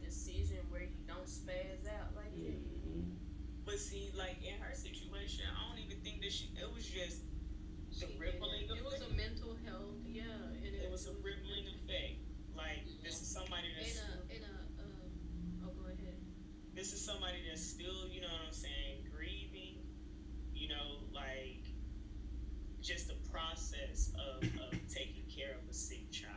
decision where you don't spaz out like that. But see, like in her situation, I don't even think that it was just the rippling It was effect. a mental health, yeah, and It was a rippling effect. Like this is somebody that's oh, go ahead. this is somebody that's still, you know what I'm saying, grieving. You know, like just the process of taking care of a sick child.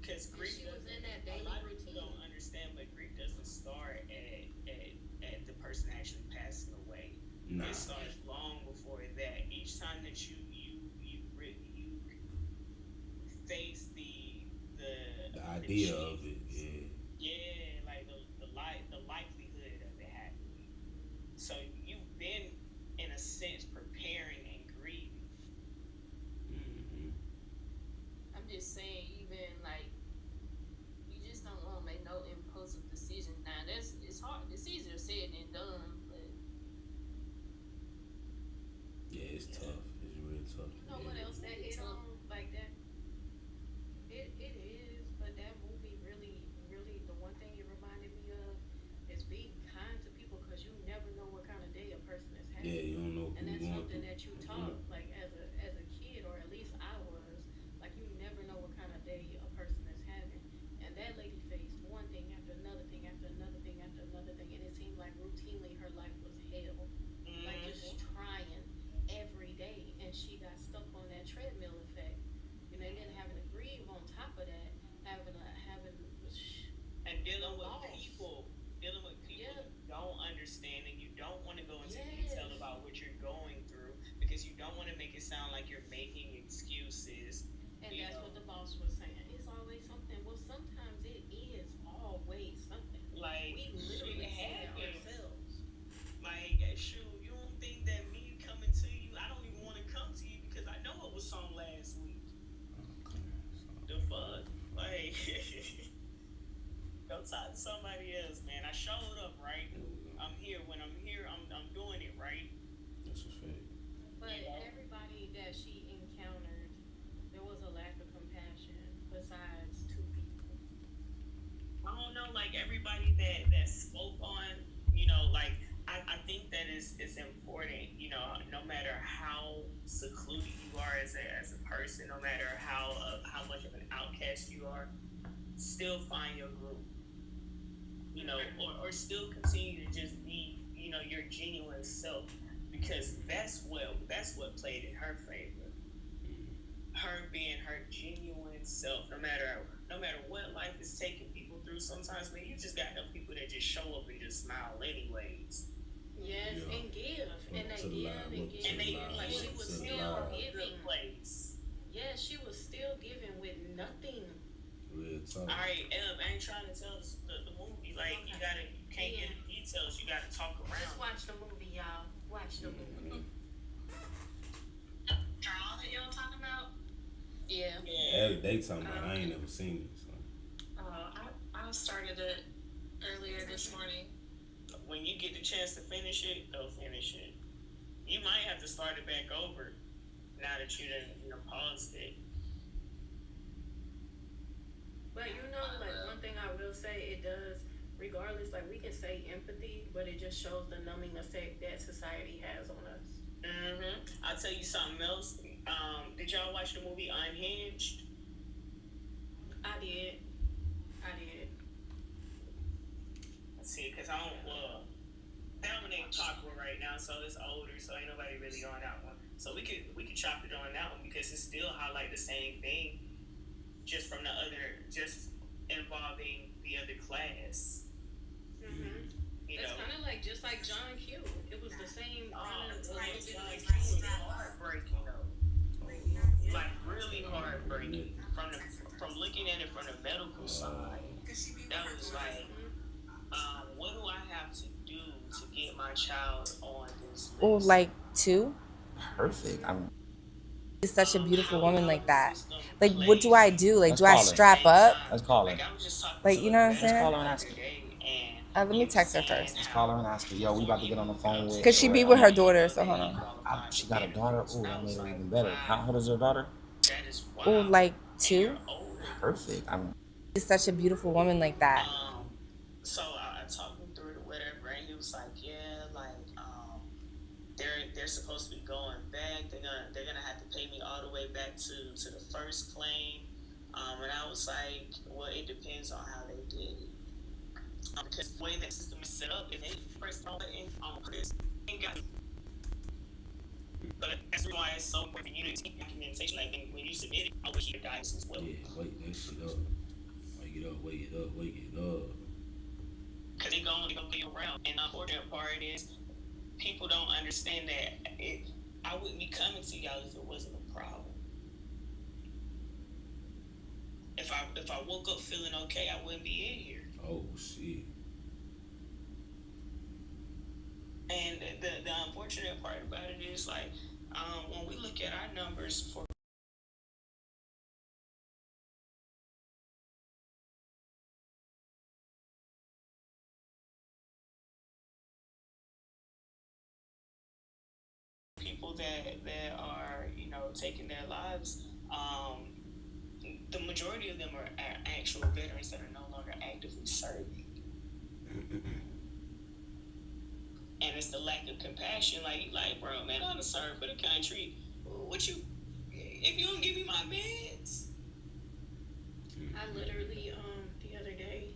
Because grief, she was in that daily a lot of routine. people don't understand, but grief doesn't start at the person actually passing away. Nah. It starts long before that. Each time that you face the idea of it, like the likelihood of it happening. So you've been, in a sense, preparing and grieving. I'm just saying, even like you just don't want to make no impulsive decisions. Now it's hard. It's easier said than done, but yeah, it's tough. It's real tough. You know what else that hit on like that? It is, but that movie really, the one thing it reminded me of is being kind to people, because you never know what kind of day a person is having. Yeah, you don't know. And that's something that you taught, like as a kid, or at least I was. Like, you never know what kind of day a person is having. And that lady faced one thing after another thing after another thing after another thing, and it seemed like routinely her life was hell. Like, just trying every day, and she got stuck on that treadmill effect. You know, and then having to grieve on top of that, and dealing with people you don't understand, and you don't want to go into detail about what you're going through, because you don't want to make it sound like you're making excuses. And that's what the boss was saying. It's always something. Well, sometimes it is always something. Like, we literally have ourselves. Like, shoot, you don't think that me coming to you, I don't even want to come to you because I know it was on last week. The fuck? Like, go talk to somebody else, man. I showed up, right? I'm here. When I'm here, I'm doing it, right? That's a fact. But everybody that she encountered, there was a lack of compassion besides two people. I don't know, like everybody that spoke on, you know, like I think that it's important, you know, no matter how secluded you are as a person, no matter how much of an outcast you are, still find your group, you know, or still continue to just be, you know, your genuine self, because that's what played in her favor. Her being her genuine self, no matter what life is taking people through. Sometimes, man, you just got them people that just show up and just smile anyways. Yes, and give, and they give, and they like she was still giving. Yes, she was still giving with nothing. Real talk. All right, I ain't trying to tell the movie. Like, you can't get the details. You gotta talk around. Just watch the movie, y'all. Watch the movie. Draw that y'all talking about? Yeah. They talking about. I ain't never seen it. So. I started it earlier this morning. When you get the chance to finish it, go finish it. You might have to start it back over now that you done paused it. But you know, like, one thing I will say, it does, regardless, like, we can say empathy, but it just shows the numbing effect that society has on us. I'll tell you something else. Did y'all watch the movie Unhinged? I did. See, because I don't, that one ain't popular right now, so it's older, so ain't nobody really on that one. So we could chop it on that one, because it still highlight the same thing, just involving the other class. It's kind of like, just like John Q. It was the same kind of heartbreaking, though. Like, really heartbreaking. From looking at it from the medical side, that was like, what do I have to do to get my child on this list? Or like two? Perfect. Is such a beautiful woman like that. Like, what do I do? Like, do I strap up? Let's call her. Like, you know what I'm saying? Let's call her and ask her. Let me text her first. Let's call her and ask her. Yo, we about to get on the phone with. Cause she be with her daughter, so hold on. She got a daughter. Oh, that made her even better. How old is her daughter? Oh, like two? Perfect. She's such a beautiful woman like that. So I talked him through it or whatever, and he was like, yeah, like they're supposed to be going back. They're gonna have to pay me all the way back to the first claim. And I was like, well, it depends on how they did it. Because the way that system is set up, if they first throw it in on this, ain't got. But that's why it's so important for you to keep documentation. Like when you submit it, I wish you guys as well. Yeah, wake that shit up. Wake it up, wake it up, wake it up. Cause they gonna be around. And the unfortunate part is people don't understand that I wouldn't be coming to y'all if it wasn't a problem. If I woke up feeling okay, I wouldn't be in here. Oh shit. And the unfortunate part about it is like when we look at our numbers for people that are taking their lives, the majority of them are actual veterans that are no longer actively serving. And it's the lack of compassion. Like, bro, man, I'm gonna serve for the country. What you? If you don't give me my meds. I literally, the other day,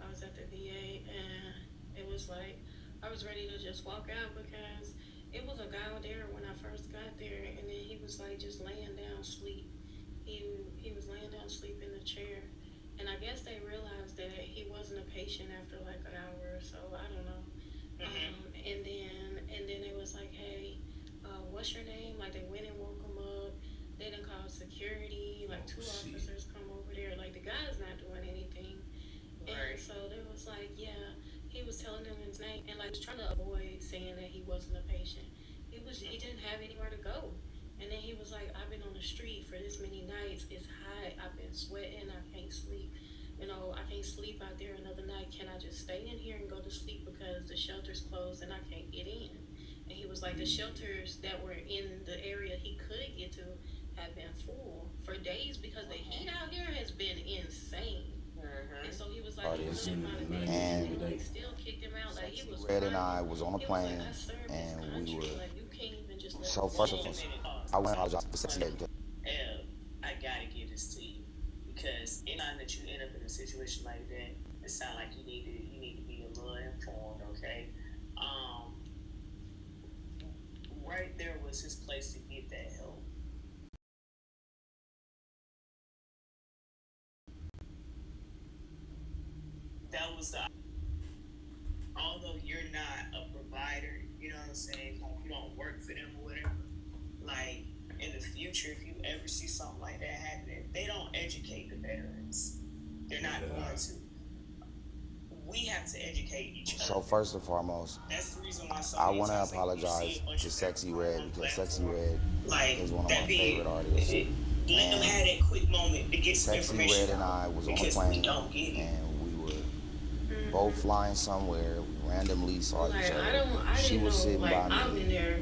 I was at the VA and it was like, I was ready to just walk out because it was a guy there when I first got there, and then he was like just laying down asleep. He was laying down asleep in the chair, and I guess they realized that he wasn't a patient after like an hour or so. I don't know. And then it was like, hey, what's your name? Like they went and woke him up. They didn't call security. Like two officers come over there. Like the guy's not doing anything. Right. And so they was like, yeah, he was telling them his name and like was trying to avoid saying that he wasn't a patient. He didn't have anywhere to go. And then he was like, I've been on the street for this many nights. It's hot. I've been sweating. I can't sleep. I can't sleep out there another night. Can I just stay in here and go to sleep because the shelter's closed and I can't get in? And he was like, the shelters that were in the area he could get to have been full for days because the heat out here has been insane. And so he was like, he couldn't find a bed, and they like still kicked him out. Like he was Red and I was on a plane, like, and we were. Like, you can't even just So first of all, I went to apologize to Sexy Red. I gotta give this to you because anytime that you end up in a situation like that, it sounds like you need to be a little informed, okay? Right there was his place to get that help. That was although you're not a provider, you know what I'm saying? Like you don't work for them or whatever. Like in the future, if you ever see something like that happening, they don't educate the veterans. They're not going to. We have to educate each other. So first and foremost, that's the reason why I want to apologize to Sexy Red because Sexy Red is one of my favorite artists. Let them have that quick moment to get some Sexy information. Red and I was on a plane, and we were both flying somewhere. We randomly saw each other. She was sitting by me. I'm in there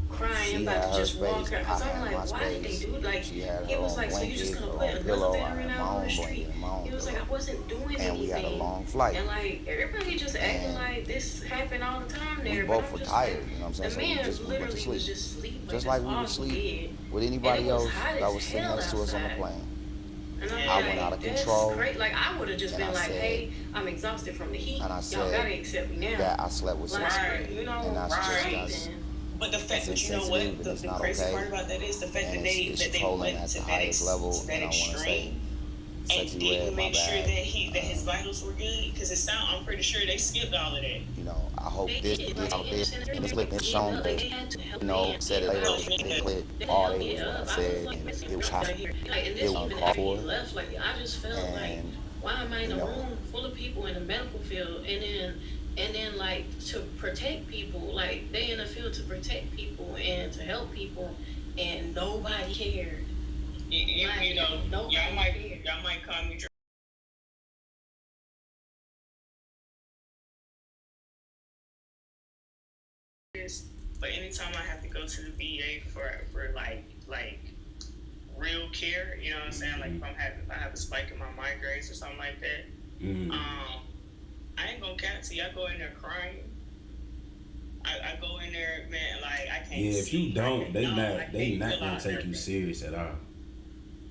crying, about to just walk out. Cause I'm like, why did they do it? Like, he was like, so you just gonna put another veteran out on the street? He was like, I wasn't doing anything. And we had a long flight. And like, everybody just acting like this happened all the time there. We both were tired, you know what I'm saying? The man literally was just sleep. Just like we would sleep with anybody else that was sitting next to us on the plane. And I went out of control. Like I would have just been like, hey, I'm exhausted from the heat. And I Y'all gotta accept me now. That I slept with Sexy Red. And that's just but the fact that you know what the crazy part about that is the fact that they went to that extreme and didn't make sure that his vitals were good because I'm pretty sure they skipped all of that. You know, I hope this clip is shown that said it later. They clip all they was what I said and it was hot. It was uncalled for. I just felt like, why am I in a room full of people in the medical field and then like to protect people, like they in the field to protect people and to help people, and nobody cared. Y'all might call me. But anytime I have to go to the VA for like real care. You know what I'm saying? Like if I have a spike in my migraines or something like that, I ain't gonna cat to you. I go in there crying. I go in there, man. Like I can't. Yeah, if you don't, they not gonna take nothing. you serious at all.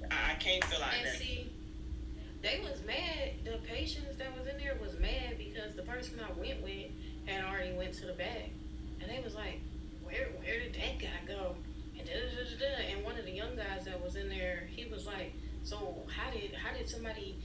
I can't feel out And nothing. see, they was mad. The patients that was in there was mad because the person I went with had already went to the back, and they was like, "Where did that guy go?" And and one of the young guys that was in there, he was like, "So how did somebody?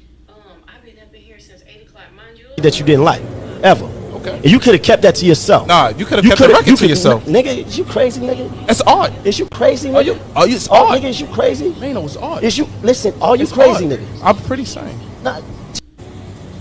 I've been up in here since 8 o'clock, mind you." That you didn't like, ever. Okay. And you could have kept that to yourself. Nah, you could have kept the record to yourself. Nigga, is you crazy, nigga? It's odd. Is you crazy, nigga? It's odd. Nigga, is you crazy? Man, no, it's odd. Is you, listen, are you It's crazy, odd. nigga? I'm pretty sane. Nah,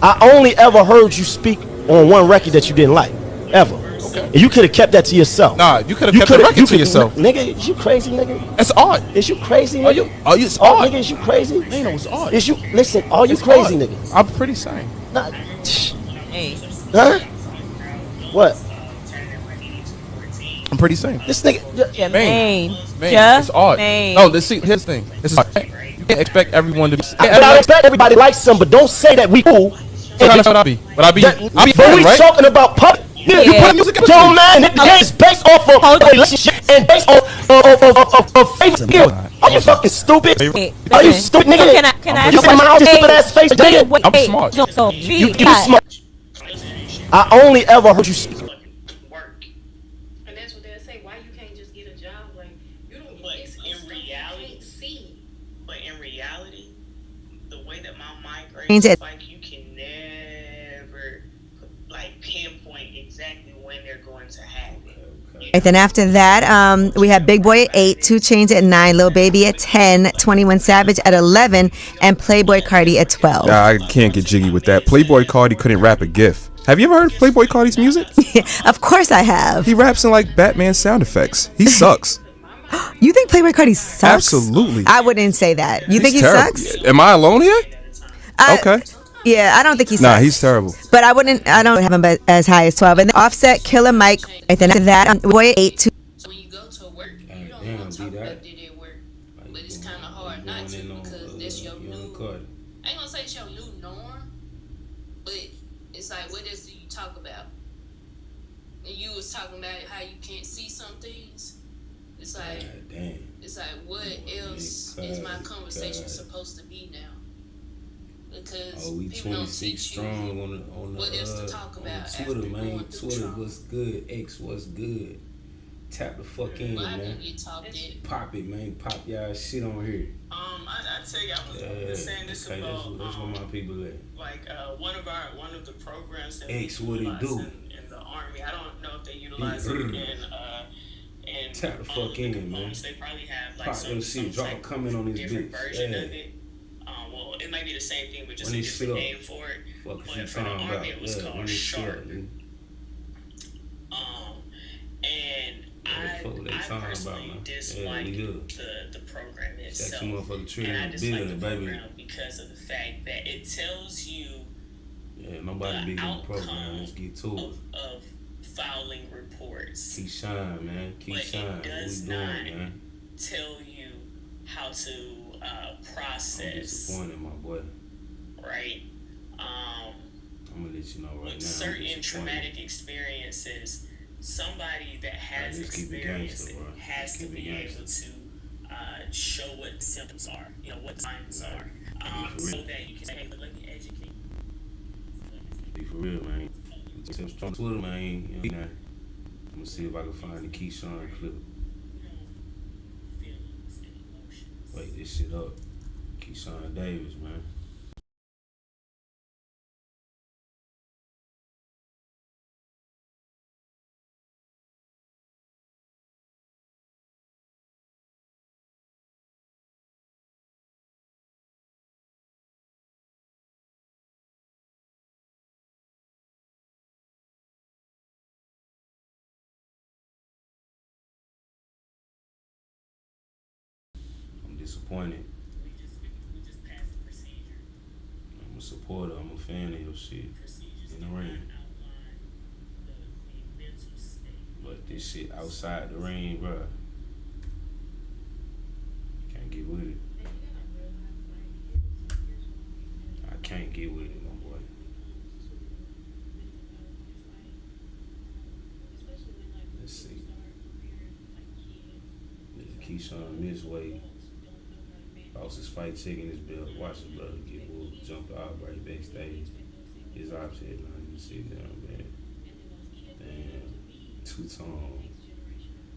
I only ever heard you speak on one record that you didn't like, ever. Okay. And you could have kept that to yourself. Nah, you could have kept the record to yourself. Nigga, is you crazy, nigga? It's odd. Is you crazy, nigga? It's odd. Nigga, is you crazy? Man, no, it's odd. Is you, listen, are you It's crazy, odd. nigga? I'm pretty sane. Nah, Hey. huh? What? I'm pretty sane. This nigga, Jermaine. Man, it's odd. Jermaine. No, here's the thing. This is odd. You can't expect everyone to be. but I expect everybody likes some, but don't say that we cool. But I be. But we right? talking about pop. Yeah. You put music in the man. The game is based off of relationship and based off of faith. Are you fucking stupid? Hey, Are you listen. stupid, nigga? Can I You see my stupid ass face, nigga? wait, I'm smart. So, You smart. I only ever heard you speak. Work. And that's what they'll say. Why you can't just get a job? Like you don't. But It's in stuff reality- you can't see. But in reality, the way that my migraines Means it- like you can never like pinpoint exactly when they're going to happen. And then after that, we have Big Boy at 8, 2 Chainz at 9, Lil Baby at 10, 21 Savage at 11, and Playboy Cardi at 12. Nah, I can't get jiggy with that. Playboy Cardi couldn't rap a GIF. Have you ever heard Playboy Cardi's music? Of course I have. He raps in like Batman sound effects. He sucks. You think Playboy Cardi sucks? Absolutely. I wouldn't say that. You think he terrible. sucks? Am I alone here? Okay. Yeah, I don't think he sucks. Nah, he's terrible. But I don't have him as high as 12. And then Offset, Killer Mike, and then after that, Boy at 8, 2. So when you go to work, you don't Damn, want to talk be that. about did it work, but it's kind of hard not to because that's your new. I ain't gonna say it's your new norm, but it's like what else do you talk about? And you was talking about how you can't see some things. It's like it's like what else is my conversation supposed to be now? Because we people don't 26 teach strong you on the what else to talk about on Twitter, after man. going through Twitter, trauma. what's good? X, what's good? Tap the fuck in, Well, I man. didn't get talked in. Pop it, man. Pop y'all shit on here. I tell you, I was saying this Okay, about that's where my people at. like one of the programs that X, we what it utilize do? in the Army. I don't know if they utilize it in Tap the fuck the in, components. man. They probably have like Pop some your shit. Drop a type comment on this different bitch. version Yeah. of it. Well, it might be the same thing, but just Run a this shit different up. name for it. Fuck But you for the talking Army, about. it was Yeah, run called this shit Shark. up, nigga. And fuck what they I talking personally about, man. dislike Yeah, we good. the program That itself. you motherfucker treating And I a dislike building, the baby. program because of the fact that it tells you Yeah, nobody big in the program. Let's get to it. of filing reports. Keyshawn, man. But Keyshawn, it what we does doing, not man? tell you how to I'm process, disappointed, my boy. right? I'm gonna let you know right now. With I'm certain disappointed. traumatic experiences, somebody that has Let's keep it experienced gangster, it bro. has Let's to keep it be able gangster. to show what the symptoms are, what the signs are, so that you can say, hey, look, let me educate. Be for real, man. Tips on Twitter, man. You know, I'm gonna see if I can find the Keyshawn clip. Wait this shit up. Keyshawn Davis, man. I'm disappointed. I'm a supporter. I'm a fan of your shit. In the ring. But this shit outside the ring, bruh. Can't get with it. can't get with it, no boy. Let's see. Keyshawn Midway lost his fight, taking his belt. Watch his brother get whooped, jumped out right backstage. His ops headline, you see down there. Damn, two-tone.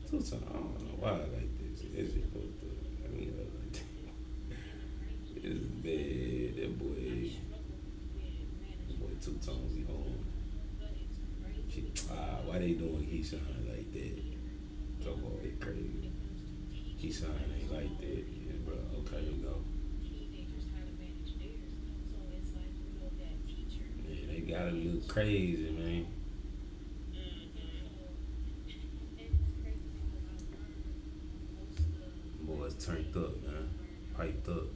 I don't know why I like this. It's just fucked up. I mean, I like that. It's bad. That boy two-tone be home. Why they doing Keyshawn like that? Talk about it crazy. Keyshawn ain't like that. Yeah, bro, okay, you go. Yeah, they got him look crazy, man. Boys turned up, man. Hyped up.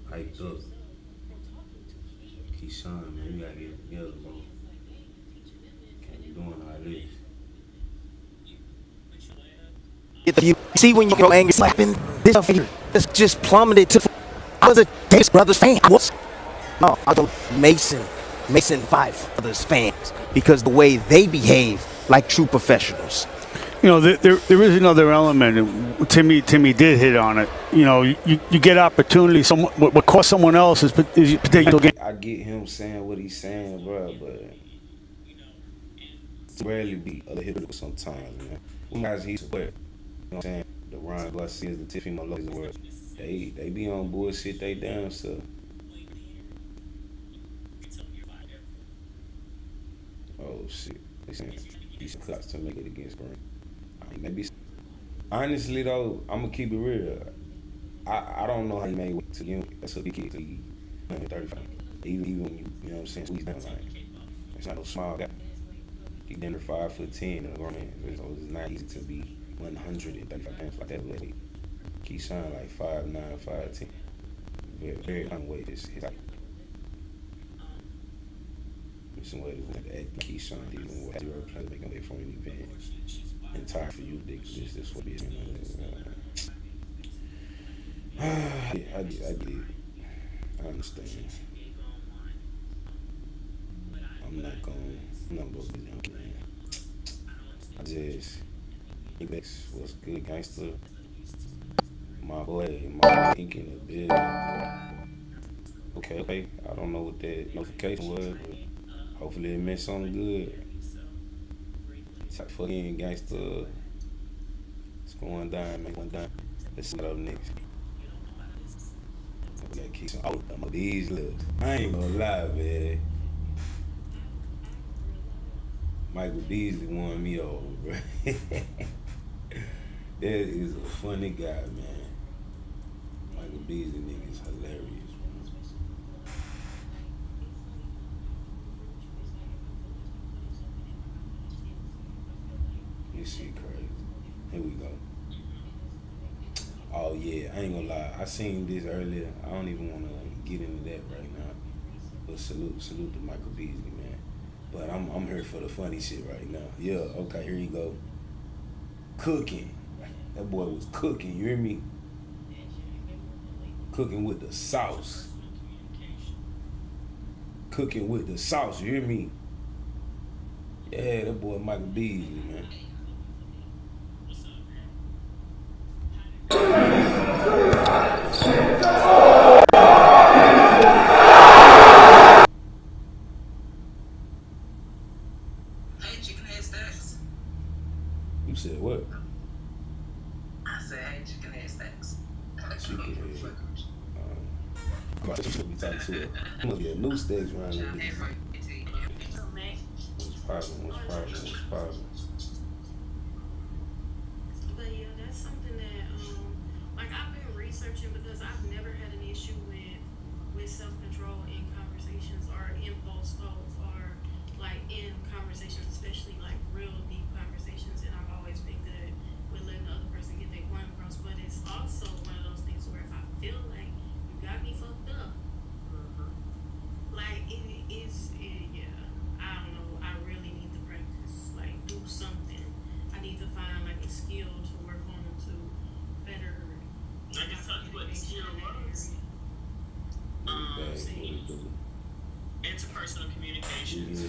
Keyshawn, man, we gotta get it together, bro. Can't be doing all this. You see when your anger slapping, this just plummeted to. I was a Davis Brothers fan. I was Mason 5 Brothers fans because the way they behave like true professionals. You know, there is another element, and Timmy did hit on it. You know, you get opportunity. What costs someone else is particular game. I get him saying what he's saying, bro, but it's rarely be a hypocrite sometimes, man. When guys he's aware, you know what I'm saying? The Ron Garcias, the Tiffany Malloys of the world, they be on bullshit they damn self. Oh shit, they saying these cuts to make it against Green. Maybe. Honestly though, I'm gonna keep it real. I don't know how he made it to you. That's a big kid to you. 35. Even when you know what I'm saying, squeeze down like it's not no small guy. He dinner 5'10" in a grown man. So it's not easy to be 135 pounds like that lady. Keyshawn like 5'9", 5'10". Very long weight. His height. Some way to act like Keyshawn did when we had 0 plans making way for any event. Entire for you, Dick. This what it is. I get it. I understand. I'm not going to be young, man. I just think that's what's good, gangster. My boy, my thinking a bit. Okay. I don't know what that notification was, but hopefully it meant something good. It's like fucking gangster. It's going down, man. Let's set up next. We gotta keep some out of these lips. I ain't gonna lie, man. Michael Beasley won me over, bro. That is a funny guy, man. Michael Beasley nigga is hilarious, bro. This shit crazy. Here we go. Oh yeah, I ain't gonna lie. I seen this earlier. I don't even wanna get into that right now. But salute to Michael Beasley, man. But I'm here for the funny shit right now. Yeah, okay, here you go. Cooking. That boy was cooking, you hear me? Cooking with the sauce. Cooking with the sauce, you hear me? Yeah, that boy Michael Beasley, man. You said what? I said, hey, chicken head stacks. Chicken head. I'm supposed to be talking to her. There must be a new stage around here. What's poppin'? But yeah, that's something that like I've been researching because I've never had an issue with self-control in conversations or impulse thoughts or like in conversations, especially like real deep conversations, and I've always been good with letting the other person get their point across. But it's also one of those things where if I feel like you got me fucked up, like yeah, I don't know, I really need to practice, like do something. I need to find like a skill to work on to better. I can tell you what the skill was. And interpersonal communications.